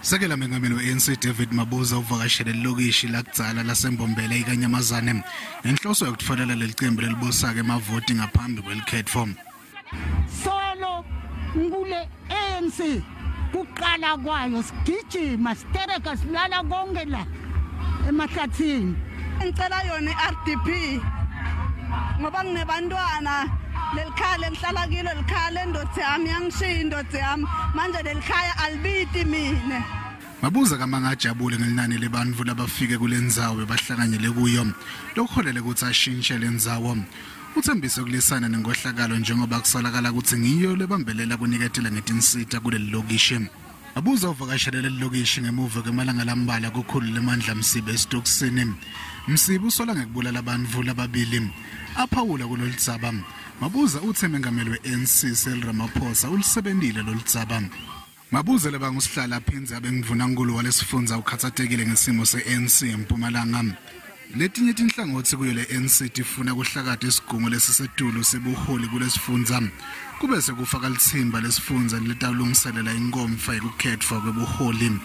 Sekela mengameli we-ANC David Mabuza uvakashele ilokishi lakudzala laseMbombela iKanyamazane ngenhloso yokutfolela lelicembu lelibosaka emavoti ngaphambi kwelukhetfo. Solo ngule ANC kuqala kwayo sigijima sitereka silala konke la emahlathini. Ngicela yona iRDP ngoba nginebantwana lelikhaya ngihlala kilo likhaya endodze yami yangishiya indodze yami manje lelikhaya alibiti mina. Mabuza kamangajabule ngelinani lebantfu labafike kulendzawo bebahlanganyele kuyo lokholele ukuthi ashintshe lendzawo. Uthembise kulisana nengohlakalo njengoba kusolakala ukuthi ngiyo lebambelela kuniketela ngetinsita kuleli lokishi. Mabuza uvakashele leli lokishi ngemuva kwemalanga lambala kukhulu lemandla Msibe esitokisini. Msibe usola ngekubulala abantfu lababili aphawula kulolitsaba. Mabuza uthe mengameli we-ANC Cyril Ramaphosa ulisebentile lolitsaba. Mabuza lebangusihlala aphinze abengivunankulu kwalesifundza ukhatsatekile ngesimo se-ANC eMpumalanga. Letinye tinhlangothi kuyo le-ANC tifuna kuhlakata isigungu lesisetulu sebuholi kulesifundza kube sekufaka litsimba lesifundza letawulungiselela ikhomfa yekukhetfwa kwebuholi.